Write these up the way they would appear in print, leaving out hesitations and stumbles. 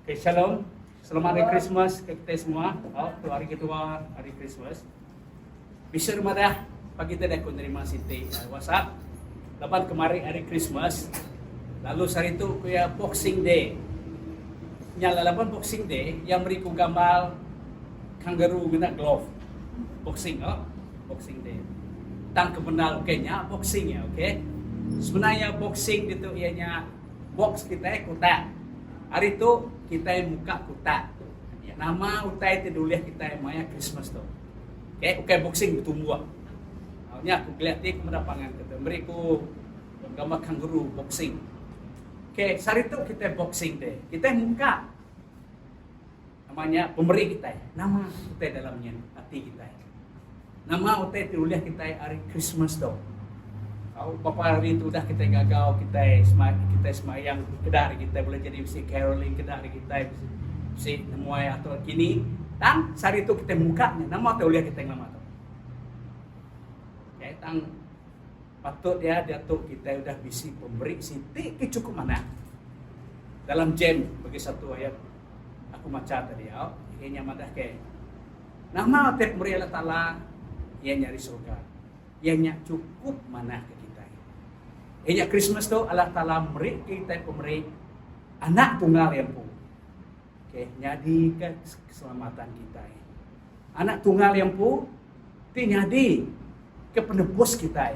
Oke, shalom. Selamat hari Christmas ke kita semua. Itu hari kedua hari Christmas. Bisa rumah pagi tadi aku nerima Siti WhatsApp. Lepas kemarin hari Christmas. Lalu hari itu kuya Boxing Day. Nyala lapan Boxing Day yang beri ku gambar kangaroo guna glove. Boxing, Boxing Day. Tang kebenar kayaknya boxing ya, oke. Sebenarnya boxing itu ianya box kita kuta. Hari itu kita muka kuta. Ya, nama utai itu dulu kita maya Christmas tuh. Oke, boxing bertumbuh. Awalnya aku lihat di kemendapangan kita beriku gambar kangaroo boxing. Oke, hari itu kita boxing deh. Kita muka namanya pemberi kita. Nama utai dalamnya hati kita. Nama utai itu dulu kita hari Christmas tuh. Beberapa hari itu udah kita gagal, kita semayang kedari kita boleh jadi si caroling kedari kita si nemuai atau kini dan saat itu kita mukanya nama atau lihat kita yang nama tuh ya tang patut dia tuh kita udah bisi pemberi Siti cukup mana dalam jam bagi satu ayat aku baca tadi kayaknya madah kayak nama teh pemberi Allah Ta'ala ia nyari surga ia cukup mana Enya Christmas tu Allah Ta'ala beri kita pemberi anak tunggal yang pun. Oke, jadi keselamatan kita. Anak tunggal yang pun jadi ke penebus kita.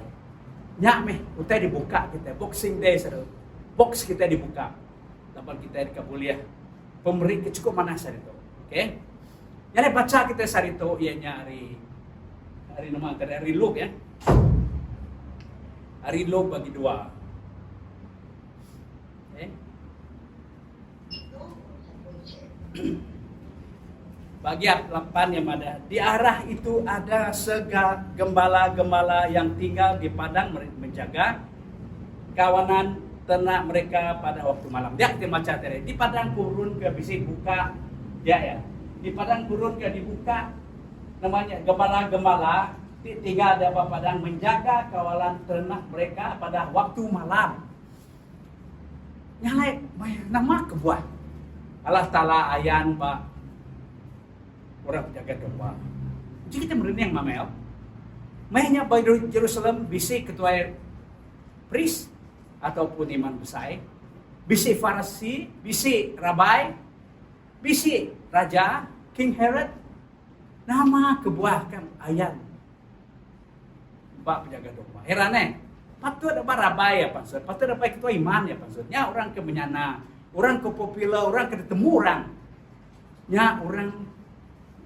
Nyak meh, utai dibuka kita. Boxing Day seru. Box kita dibuka. Lapan kita dikabuliah. Pemberi kecukup mana hari itu. Oke. Jadi baca kita hari itu ianya hari nama hari Luke ya. Hari Luke bagi dua. Bagian 8 yang ada. Di arah itu ada gembala-gembala yang tinggal di padang menjaga kawanan ternak mereka pada waktu malam. Dia kita baca tadi. Di padang gurun ke bisa buka ya. Di padang gurun ke dibuka namanya gembala-gembala tinggal di padang menjaga kawalan ternak mereka pada waktu malam. Nyalai nama kebuah. Allah Ta'ala ayan ba orang jaga domba. Jadi kita merenang mamel. Mainnya by Jerusalem bisi ketua priest ataupun iman besar, bisi Farisi, bisi rabai, bisi raja King Herod. Nama kebuahkan ayan Pak penjaga domba. Heran patut apa rabai ya maksud? Patut apa ketua iman ya maksudnya orang ke menyana, orang ke populer, orang ke ketemu orang. Nya orang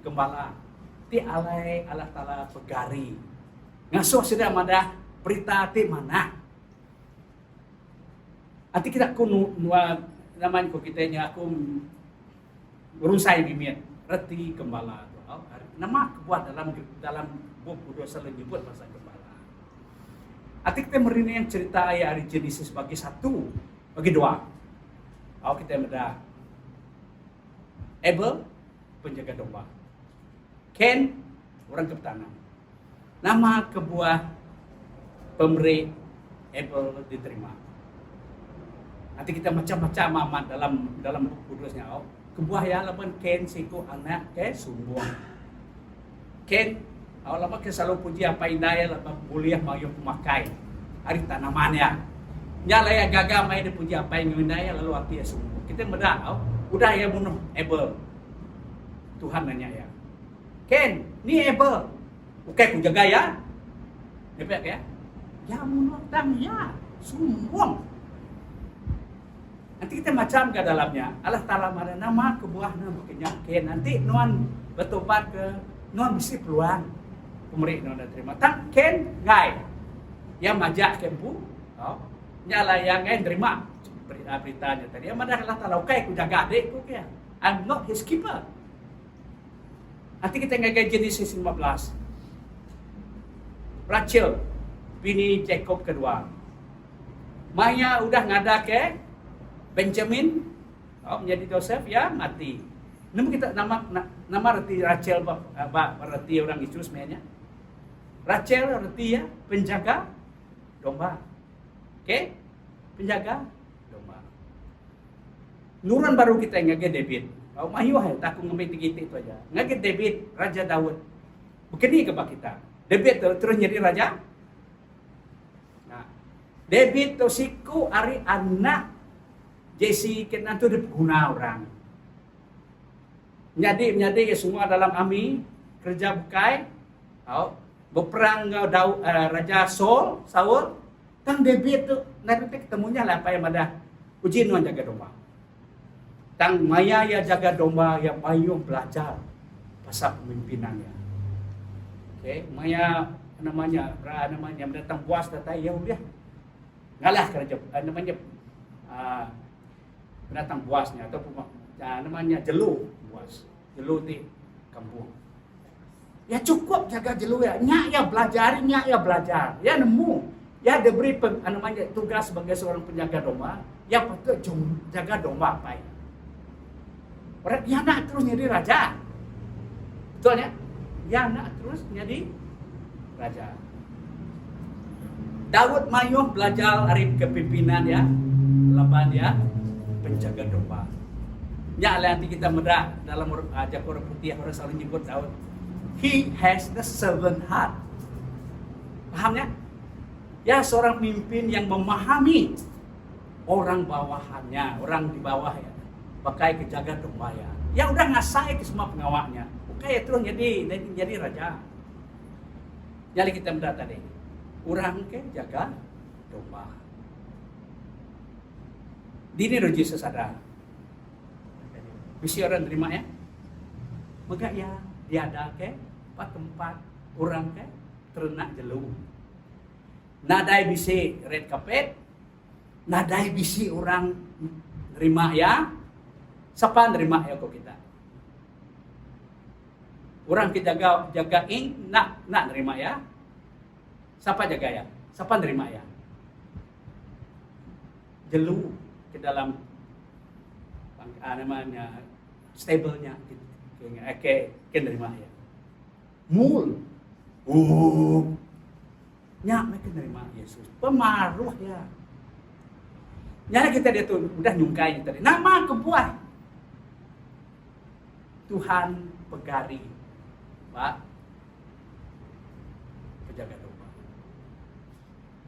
gembala. Ti alai Allah Ta'ala pegari. Ngasuh sudah madah berita ti mana? Nanti kita namanya ko kita nya aku urusai bimian reti gembala. Nama kebuat dalam buku dosa menyebut bahasa gembala. Nanti kita merini yang cerita ayat hari Genesis bagi satu, bagi dua. Kita meda Abel penjaga domba, Ken orang kepetangan. Nama kebuah pemberi Abel diterima. Nanti kita macam-macam amat dalam buku dosanya. Kebuah ya lapan Ken siku anak ke sumbung. Ken lama ke selalu puji apa indahnya lapan kuliah mau memakai hari tanamannya. Nyala ya gagal main dipuji apa yang indahnya lalu hati ya sumbung. Kita meda udah ya bunuh Abel. Tuhan nanya ya. Ken, ni Abel. Oke, ku jaga ya. Nepek ya. Ya bunuh tang ya. Sumbung. Nanti kita macam ke dalamnya. Allah Ta'ala mana nama kebuah nama Ken. Nanti nuan bertobat ke nuan mesti peluang. Pemberi nuan terima. Tang Ken ngai. Yang majak kempu. Nyala yang ngai terima beritanya tadi. Yang mana Allah Ta'ala oke ku jaga adikku ya. I'm not his keeper. Nanti kita ngagai Genesis 15. Rachel bini Jacob kedua. Maya udah ngada ke Benjamin menjadi Joseph ya mati. Nama reti Rachel reti orang Yesus sebenarnya. Rachel reti ya penjaga domba. Oke? Penjaga domba. Nuran baru kita ngage David. Oh, mayu hai tak aku ngambil tinggi itu aja. Ngage David, Raja Daud. Begini kebak kita. David terus jadi raja. Nah, David tu siku ari anak Jesse kena tu diguna orang. Menjadi semua dalam ami kerja bukai. Berperang Raja Saul. Tang David tu nanti ketemunya lah apa yang ada uji nuan jaga domba. Tang maya ya jaga domba ya payung belajar pasal pemimpinannya. Okay, maya namanya mendatang puas datang ya udah ngalah kerja namanya pendatang puasnya atau namanya jelu puas jelu di kampung ya cukup jaga jelu ya nyak ya belajar ya nemu ya diberi namanya tugas sebagai seorang penjaga domba ya patut jaga domba apa ya orang dia nak terus jadi raja betul ya dia nak terus jadi raja. Daud mayuh belajar arif kepimpinan ya, laban ya penjaga domba. Ya nanti kita medak dalam Jakor Putih orang selalu nyebut Daud. He has the servant heart. Pahamnya? Ya seorang pemimpin yang memahami orang bawahannya, orang di bawah ya, pakai kejaga domba ya. Ya udah ngasai ke semua pengawalnya. Oke terus jadi raja. Jadi kita medak tadi. Orang ke jaga domba. Dini roji sesadar. Bisi orang terima ya. Maka ya dia ada ke tempat orang ke ternak jelu. Nadai bisi red carpet. Nadai bisi orang terima ya. Siapa terima ya kok kita. Orang kita jagain nak nerima ya. Siapa jaga ya? Siapa nerima ya? Jelu ke dalam namanya stable-nya ke nerima ya. Mul. Nyak mereka nerima Yesus. Pemaruh ya. Nyala kita dia tuh udah nyungkai tadi. Nama kebuah. Tuhan pegari. Pak penjaga domba.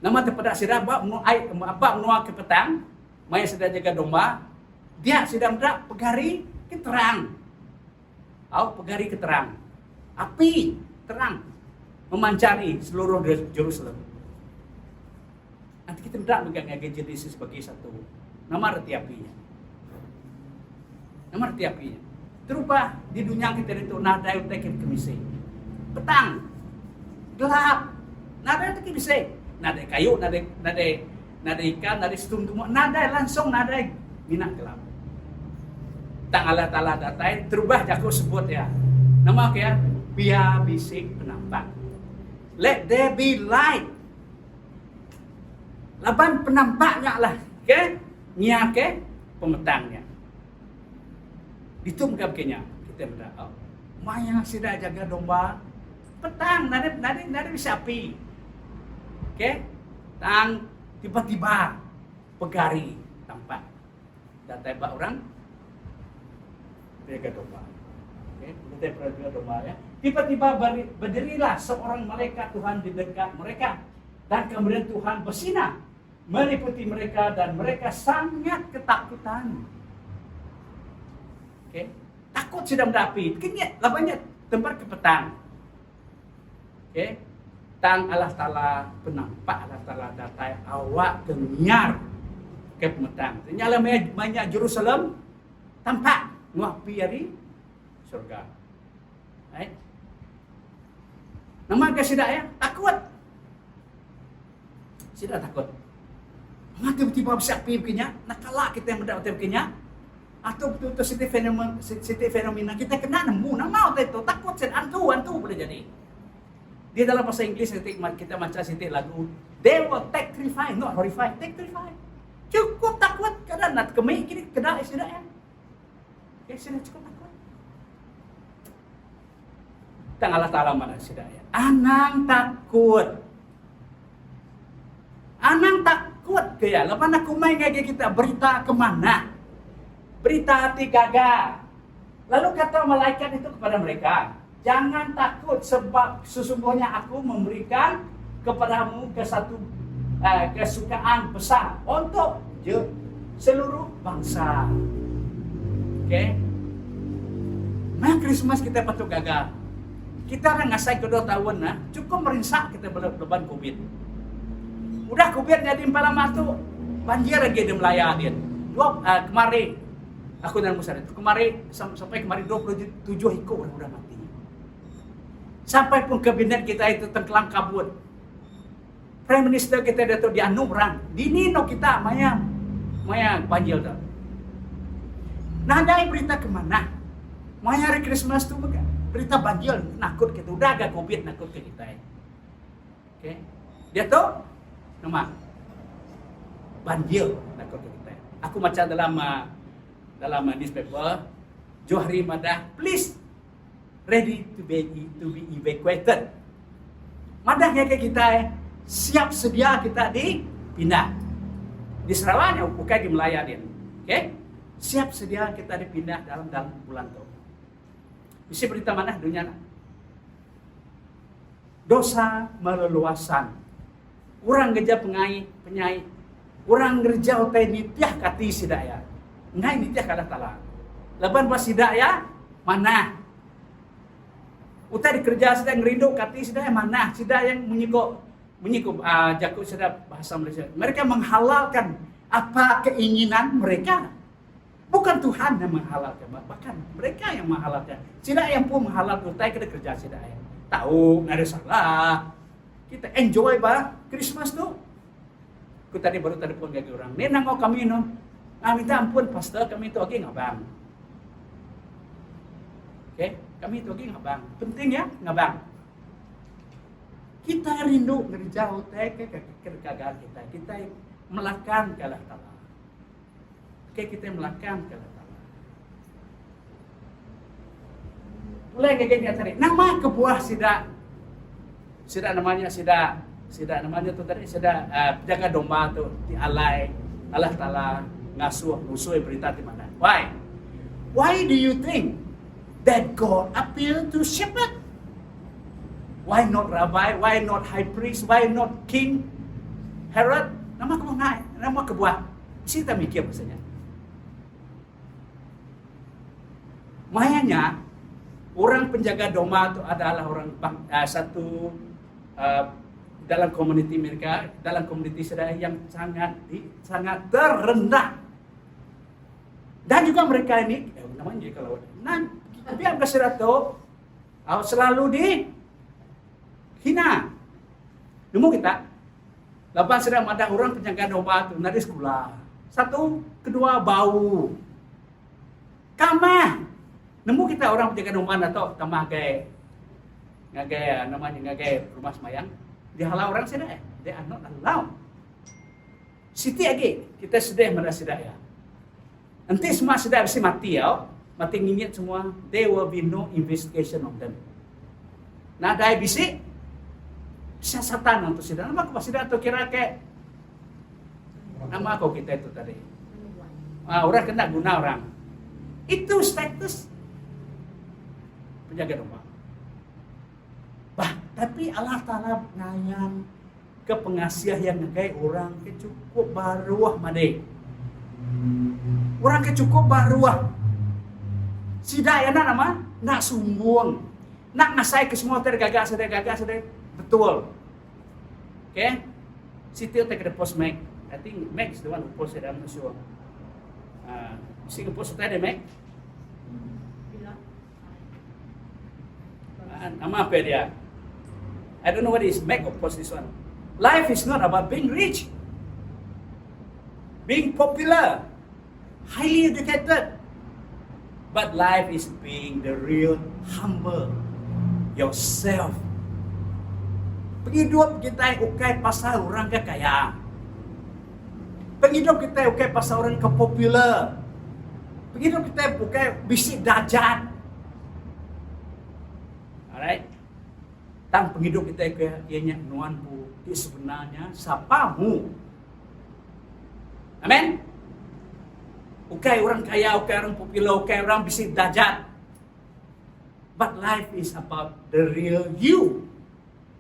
Nama terpedak sida bab menua ke petang, maya sedang jaga domba, dia sedang dak pegari keterang. Pegari keterang. Api terang memancari seluruh Jerusalem. Nanti kita tidak megang Yesus sebagai satu nama arti apinya. Nama arti apinya. Terubah di dunia kita itu nada yang tak kemisai. Petang, gelap, nada yang tak kemisai. Nada kayu, nada ikan, nada setum-tum, nada langsung nada minat gelap. Tang Allah Ta'ala datai, terubah jago sebut ya. Nama ya, biar bisik penampak. Let there be light. Laban penampaknya lah, ke? Nya ke? Pemetangnya. Itu muka begini kita berdoa. Maya sudah jaga domba. Petang nada bisa api. Oke? Tang tiba-tiba pegari tampak. Dan tembak orang jaga domba. Oke? Kita jaga domba ya. Tiba-tiba berdirilah seorang malaikat Tuhan di dekat mereka dan kemudian Tuhan bersinar meliputi mereka dan mereka sangat ketakutan. Okay. Takut sedang berapi. Kenyat labanya tempat ke petang. Okay. Tang Allah Ta'ala penampak Allah Ta'ala datai awak kenyar ke petang. Nyala banyak Jerusalem tampak nguapi dari surga. Right? Nama ke sidak ya? Takut. Sidak takut. Mengapa tiba-tiba bisa api begini? Nakala kita yang mendapat begini. Atau betul-betul setiap fenomena kita kena nemu nama itu takut antu boleh jadi. Di dalam bahasa Inggris kita baca setiap lagu they will terrify, not horrify, terrify. Cukup takut kadang nak kemai kini kena istilah ya. Okay, sudah cukup takut. Tang Allah Ta'ala mana istilah ya. Anang takut ke ya. Lepas nak kumai ngagi kita berita kemana? berita hati gagah. Lalu kata malaikat itu kepada mereka, jangan takut sebab sesungguhnya aku memberikan kepadamu satu kesukaan besar untuk seluruh bangsa. Oke? Nah, Christmas kita patut gagah. Kita orang ngasai kedua tahun nah, cukup merinsak kita beban COVID. Udah COVID jadi 4 lama tuh banjir lagi di Melaya dia. Kemarin aku dan Musa itu sampai kemarin 27 ekor udah mati. Sampai pun kabinet kita itu tenggelam kabut. Prime Minister kita itu dianu orang. Dinino kita maya banjir tuh. Nah, ada berita kemana? Maya hari Christmas tuh berita banjir nakut kita. Udah agak COVID nakut ke kita. Oke. Dia tuh nama banjir nakut ke kita. Aku baca dalam newspaper, Johari Madah, please ready to be evacuated. Madahnya ke kita siap sedia kita dipindah. Di Sarawak bukan di Melaya dia. Oke? Siap sedia kita dipindah dalam bulan itu. Bisa berita mana dunia? Dosa meleluasan. Orang geja penyai. Orang kerja otai nitiah kati sidaya. Ngai nitiah kada tala. Leban pas sidaya mana? Utai dikerja sedang ngerindu kati sidaya mana? Sidaya yang menyikuk jakut sedap bahasa Malaysia. Mereka menghalalkan apa keinginan mereka. Bukan Tuhan yang menghalalkan, bahkan mereka yang menghalalkan. Sidaya yang pun menghalalkan utai kada kerja sidaya. Tahu nggak ada salah. Kita enjoy Christmas tuh. Aku tadi baru telepon ke orang. Nenang kami no. Minta ampun pastor, kami itu lagi ngabang. Oke, kami itu lagi ngabang. Penting ya ngabang. Kita rindu ngerjau teh ke kegagalan kita. Kita melakukan kalah tala. Oke, kita melakukan kalah tala. Mulai ngegenya tadi. Nama kebuah sida namanya namanya tuh tadi jaga domba tuh dialai Allah Taala ngasuh berita di mana? Why do you think that God appealed to shepherd? Why not rabbi? Why not high priest? Why not king Herod? Nama kebuah. Kita mikir maksudnya. Mayanya orang penjaga domba itu adalah orang satu dalam komuniti mereka, dalam komuniti sedaya yang sangat terendah. Dan juga mereka ini, namanya kalau biar berserato, selalu dihina. Nemu kita, lepas sedang ada orang penjaga domba itu nari sekolah. Satu, kedua bau. Kamah, nemu kita orang penjaga domba atau kamah ngagai rumah semayang. Dihalau orang sedaya. They are not allowed. Siti lagi kita sedih merasa sedaya. Nanti semua sedaya mesti mati ya. Mati nginyit semua. There will be no investigation of them. Nah, dai bisik siasatan untuk sedaya. Nama aku sedaya atau kira kayak nama aku kita itu tadi. Orang kena guna orang. Itu status penjaga domba. Tapi Allah Ta'ala ngayang ke pengasiah yang ngagai orang ke cukup baruah made. Orang ke cukup baruah. Sidaya nama nak sumbung. Nak ngasai ke semua tergagak sedai betul. Okay? Still take the post Mac. I think Mac is the one who posted. I'm not sure. Post tadi Mac. Nama apa dia? I don't know what is Mac or post this one. Life is not about being rich, being popular, highly educated. But life is being the real humble yourself. Penghidup kita ukai pasal orang ke kaya. Penghidup kita ukai pasal orang ke popular. Penghidup kita ukai bisik dajat. Alright? Tang penghidup kita ianya nuanmu di sebenarnya sapamu. Amin. Okay, orang kaya, okay, orang popular, okay, orang bisik dajat. But life is about the real you.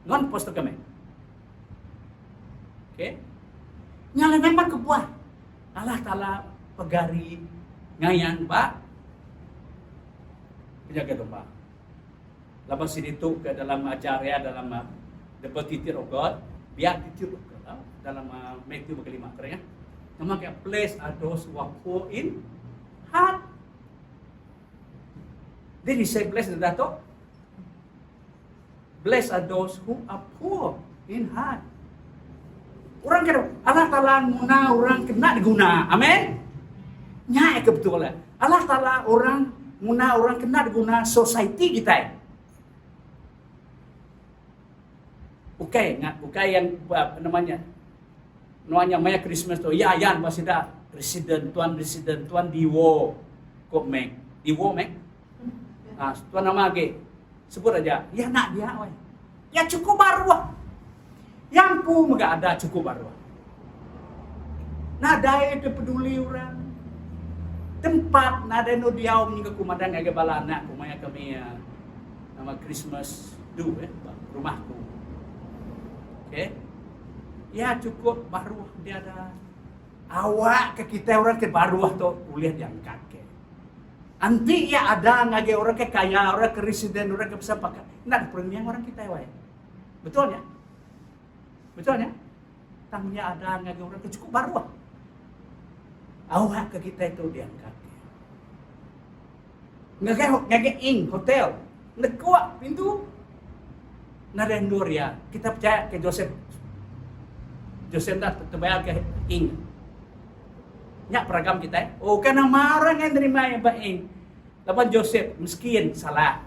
Non posto kami. Okay? Nyala memang kebuah. Allah Ta'ala pegari ngayan ba penjaga domba. Lepas itu ke dalam ajarya dalam the petition of God, biar attitude of God dalam Matthew bagi 5 kerana nama kaya place are those who are poor in heart. Did he say blessed na dato? Blessed are those who are poor in heart. Orang kena Allah Ta'ala muna orang kena diguna. Amin. Nya kebetulan. Allah Ta'ala orang muna orang kena diguna society kita. Okay yang apa namanya? Namanya Maya Christmas tu. Ya yan masih dah resident tuan diwo kok mek. Diwo mek. Tuan nama lagi. Sebut aja. Ya nak dia oi. Ya cukup baru. Yang pun enggak ada cukup baru. Nada itu peduli orang. Tempat nada no diau ni ke kumadang agak bala anak kumaya kami nama Christmas do rumahku. Okay? Ya cukup baru dia ada. Awak ke kita orang ke baru tu kuliah diangkat ke. Anti ya ada ngage orang ke kaya, orang ke residen, orang ke besar pakai. Nak perniang orang kita wae. Betul ya? Betul ya? Tangnya ada ngage orang ke cukup baru. Awak ke kita itu diangkat. Ngage ing hotel. Nekuak pintu. Narendur ya. Kita percaya ke Joseph dah terbayar ke ing. Nyak peragam kita. Oh, karena marah yang terima yang baik. Lapan Joseph miskin salah.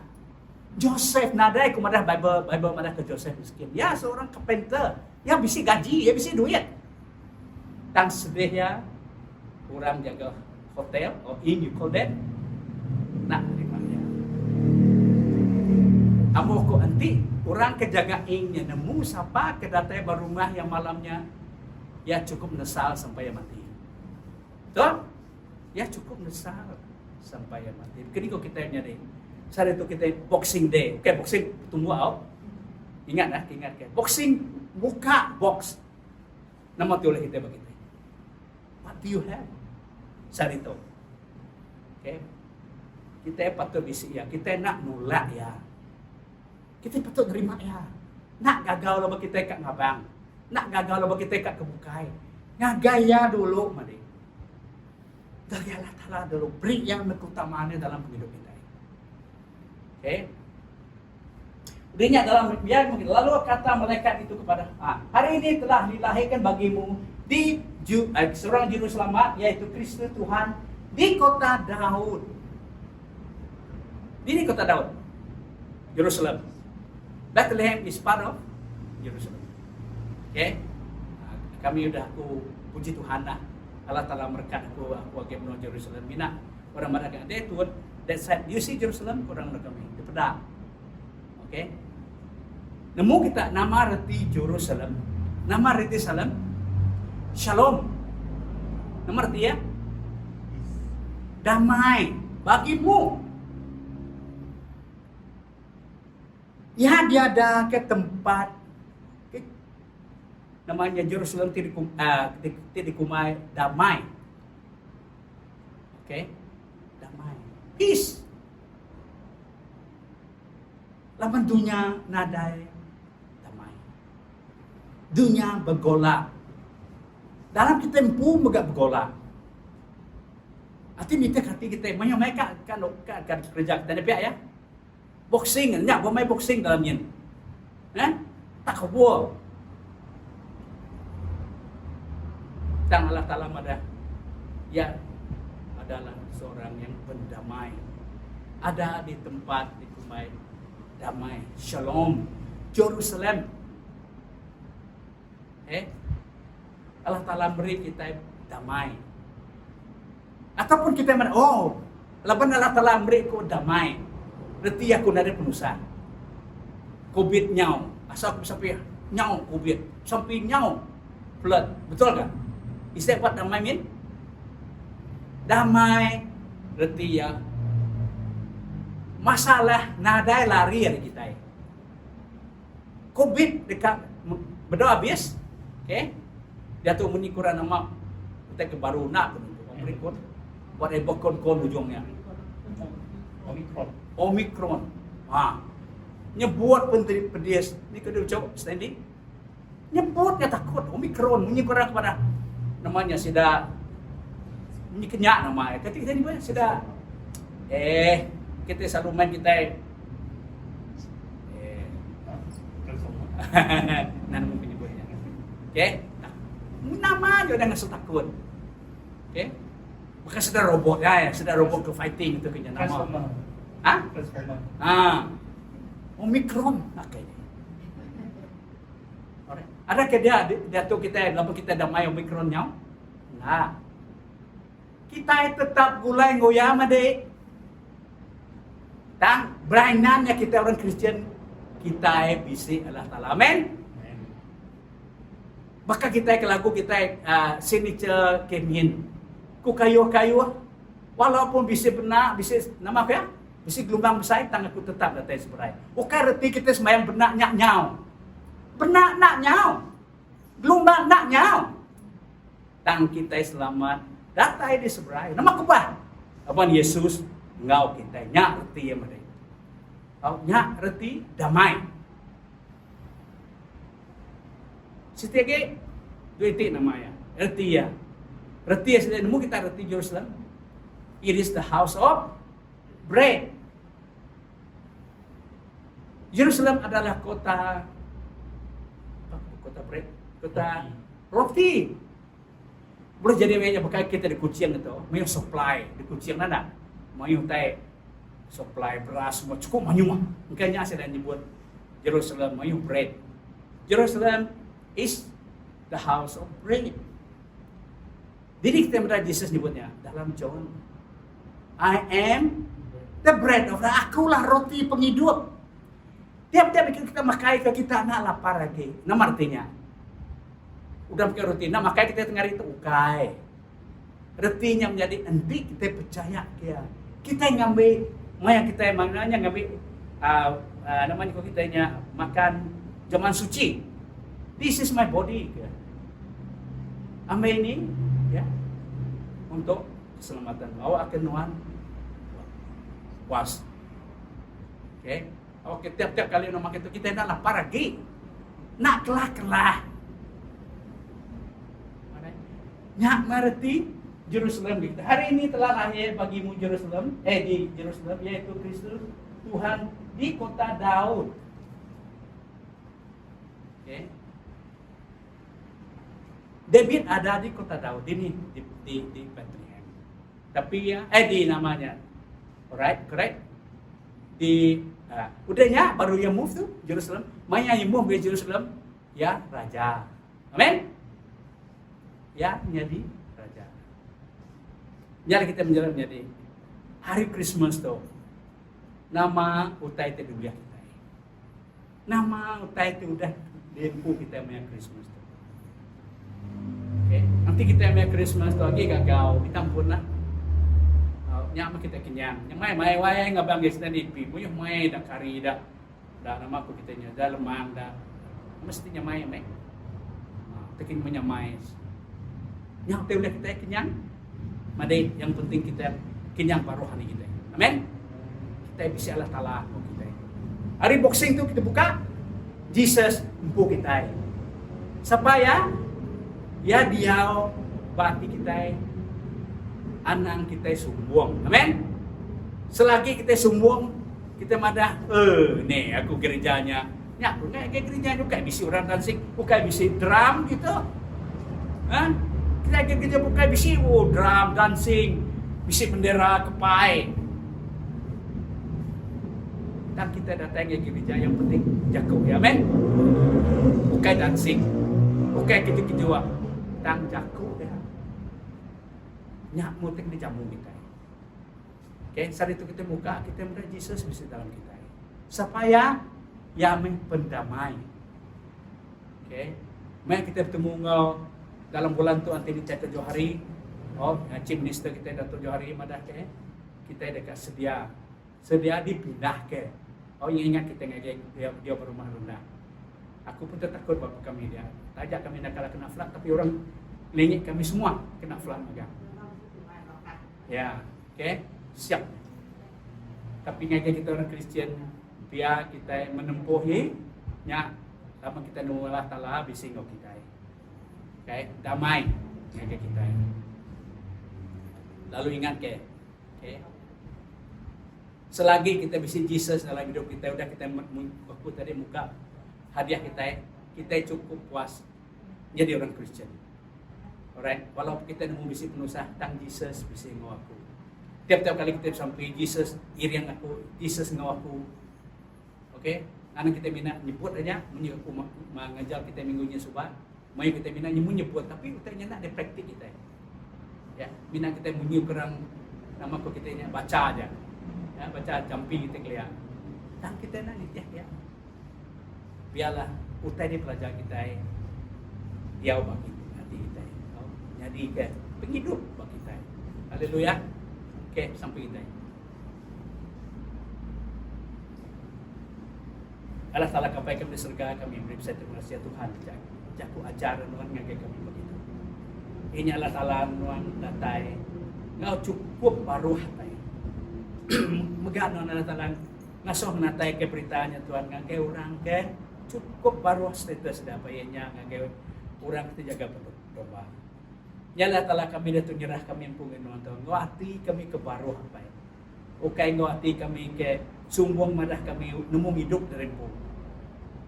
Joseph nadai kumadah Bible madah ke Joseph miskin. Ya seorang carpenter. Ya bisi gaji, ya bisi duit. Tang sedih ya orang jaga hotel or ing you call that. Nak terima ya. Amo ko anti orang kejaga ingnya nemu siapa kedatai barumah yang malamnya ya cukup nesal sampai mati. Betul? Ya cukup nesal sampai mati. Kini kok kita nyari. Saat itu kita boxing day. Okay, boxing tunggu out. Ingat ke. Boxing buka box. Nama tu oleh kita begitu. What do you have? Saat itu. Okay. Kita patut bisi ya. Kita nak nolak ya. Kita patut terima ya. Nak gagal lo kita kat ngabang. Nak gagal lo kita kat kebukai. Ngagaya dulu mari. Dari Allah Ta'ala dulu beri yang keutamaannya dalam hidup kita. Okay. Udahnya dalam biar mungkin lalu kata malaikat itu kepada hari ini telah dilahirkan bagimu di seorang juru selamat yaitu Kristus Tuhan di kota Daud. Di kota Daud. Jerusalem. Bethlehem is part of Jerusalem. Okay? Kami udah aku puji Tuhan dah. Allah Ta'ala berkat aku bagi menuju Jerusalem. Mina orang mana kan dia tuan that side you see Jerusalem orang nak kami di pedang. Okay? Nemu kita nama reti Jerusalem. Nama reti Salem. Shalom. Nama reti ya? Damai bagimu. Ya dia ada ke tempat namanya Jerusalem tidak kumai damai. Okay? Damai. Peace. Laman dunia nadai damai. Dunia bergolak. Dalam kita empu megak bergolak. Arti minta hati kita mereka kan kerja kita pihak ya. Boxing, nyak bermain boxing dalam yin. Tak kabur. Dan Allah Ta'ala madah ya adalah seorang yang pendamai. Ada di tempat di kumai damai. Shalom. Jerusalem. Allah Ta'ala beri kita damai. Ataupun kita laban Allah Ta'ala beri ku damai. Berarti aku dari penusa. Covid nyau. Asal aku sampai nyau Covid. Sampai nyau flood. Betul kan? Is that what damai mean? damai, reti ya. Masalah nadai lari dari kita. Covid dekat berdoa habis. Okay? Dia tu menikuran nama kita ke baru nak Omicron. Whatever kon ujungnya. Omicron. Nyebut menteri pedias ni kedua cok standing. Nyebutnya takut Omicron menyikurang kepada namanya sudah menyikenyak namanya. Ketika ni sudah kita selalu main kita nan menyebutnya. Okay? Nama je jangan takut. Okay? Bukan sudah robot sudah robot ke fighting itu kena nama. Omicron kayaknya. Ada ke dia tu kita lama kita damai Omicronnya? Nah. Kita tetap gulai goyang adik. Dan berainannya kita orang Kristian kita bisi Allah Taala. Amin. Maka kita ke lagu kita signature kemin. Ku kayu-kayu walaupun bisa benar, bisa nama apa ya? Bisa gelombang besar tangan aku tetap datang seberai. Bukan reti kita sembahyang benak nyak nyau. Benak nak nyau. Gelombang nak nyau. Tang kita selamat datang di seberai. Nama kubah. Abang Yesus ngau kita nyak reti yang mereka. Kau nyak reti damai. Setiap dua itu namanya. Reti ya. Reti yang sudah nemu kita reti Jerusalem. It is the house of bread. Jerusalem adalah kota bread, kota roti. Boleh jadi banyak pakai kita di Kucing itu, mau supply di Kucing nana, mau tay supply beras semua cukup banyak. Makanya saya dah nyebut Jerusalem mau bread. Jerusalem is the house of bread. Jadi kita melihat Yesus nyebutnya dalam John, I am the bread of the akulah roti penghidup. Tiap-tiap kita makai ke kita nak lapar lagi. Nama artinya. Udah pakai roti, nah makai kita tengah itu ukai. Rotinya menjadi nanti kita percaya dia. Kita ngambil, yang kita maknanya ngambil namanya kok kita makan zaman suci. This is my body. Ambil ini ya untuk keselamatan. Bawa akan Tuhan was. Okay. Oke, tiap-tiap kali nama itu kita nak lapar lagi. Nak kelah. Nyak mengerti Jerusalem kita. Hari ini telah lahir bagimu Jerusalem, di Jerusalem yaitu Kristus Tuhan di kota Daud. Okay. David ada di kota Daud ini di Bethlehem. Tapi ya di namanya. Alright, correct? Udahnya baru yang move tuh Jerusalem. Maya yang move ke Jerusalem ya raja. Amin. Ya menjadi raja. Jadi kita menjadi hari Christmas tuh. Nama utai itu dulu ya kita. Nama utai itu udah dempu kita punya Christmas tuh. Oke, nanti kita punya Christmas tuh lagi gagal, ditampun lah. Nyama kita kenyang. Yang mai wayang ngabang guys tadi pi. Punya mai dah kari dah nama aku kita nya dah lemang dah. Mestinya mai. Tekin punya mai. Yang udah kita kenyang. Madai yang penting kita kenyang rohani kita. Amin. Kita bisa Allah Taala kita. Hari boxing tu kita buka Jesus empu kita. Supaya ya dia bati kita anang kita sumbung. Amin. Selagi kita sumbung, kita madah, nih aku gerejanya. Ya, bukan kayak gereja juga bisa orang dancing, bukan bisa drum gitu. Kita gereja bukan bisa drum dancing, bisa bendera kepai. Dan kita datang ke gereja yang penting jago ya, amin. Bukan dancing, bukan keju-kejuan, dan jago ya. Nyak mutik di jamu kita. Okay, saat itu kita buka, kita melihat Yesus bisa dalam kita. Supaya yameh pendamai. Okay, mari kita bertemu ngau dalam bulan tu nanti dicatat Johari. Chief Minister kita Datuk Johari madah ke kita dekat sedia dipindah ke. Ingat kita ngaji dia berumah rendah. Aku pun takut bapa kami dia. Tajak kami nak kalah kena flood tapi orang lengit kami semua kena flood juga. Ya, okey, siap. Tapi ngaji kita orang Kristian biar kita menempuhi nya lama kita nunggu Allah Taala bising kita. Okey, damai ngaji kita. Lalu ingat ke, okey. Selagi kita bisa Jesus dalam hidup kita, udah kita aku tadi muka hadiah kita cukup puas jadi orang Kristen. Alright, walaupun kita nemu bisi penusah tang Jesus bisi ngau aku. Tiap-tiap kali kita sampai Jesus iriang aku, Jesus ngau aku. Okey, karena kita minat nyebut aja, menyu aku mengajar kita minggunya subah, mau kita minat nyebut tapi utanya nak ada praktik kita. Ya, minat kita menyu kerang nama aku kita baca aja. Ya, baca jampi kita kelihatan. Dan kita nak ya. Biarlah utai di pelajar kita dia bagi hati kita. Jadi ke penghidup bagi kita. Haleluya. Okey, sampai kita. Allah Taala kapai kami di surga, kami beri terima kasih Tuhan. Jaku ajar nuan ngagai kami begitu. Ini Allah Taala nuan datai. Ngau cukup baru hatai. Megano na talang ngasoh natay ke beritanya Tuhan ngagay orang ke cukup baru status dapaynya ngagay orang kita jaga berdoa. Nyala tala kami datu nyerah kami yang pungin nonton ngati kami ke baru apa ya. Okay ngati kami ke sumbong madah kami nemu hidup dari pun.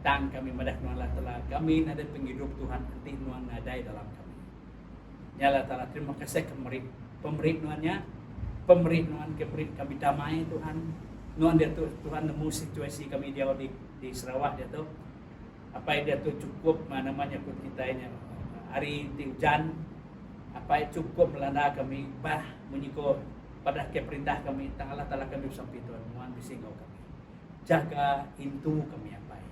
Tang kami madah nuala tala kami nada penghidup Tuhan nanti nuan nadai dalam kami. Nyala tala terima kasih pemberi nuannya pemberi nuan kami damai Tuhan. Nuan dia tu Tuhan nemu situasi kami dia di Sarawak dia tu. Apa dia tu cukup namanya pun kita ini hari hujan apa cukup melanda kami bah menyiko pada ke perintah kami tang Allah Taala kami sampai Tuhan nuan bising kami. Jaga intu kami apa.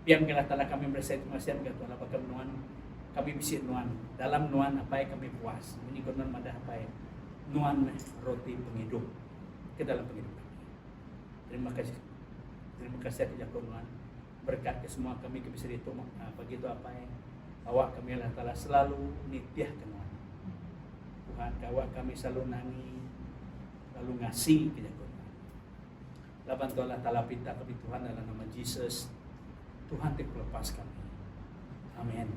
Biang Allah Taala kami bersih masih ke Tuhan apa kami nuan kami bisik nuan dalam nuan apa kami puas. Menyiko nuan madah apa nuan roti penghidup ke dalam penghidupan. Terima kasih atas Tuhan. Berkat ke semua kami ke bisa itu begitu apa yang awak kami Allah Taala selalu nitiah Tuhan. Tuhan awak kami selalu nani lalu ngasih ke Tuhan. Laban Allah Taala pinta kami Tuhan dalam nama Yesus. Tuhan lepas kami. Amin.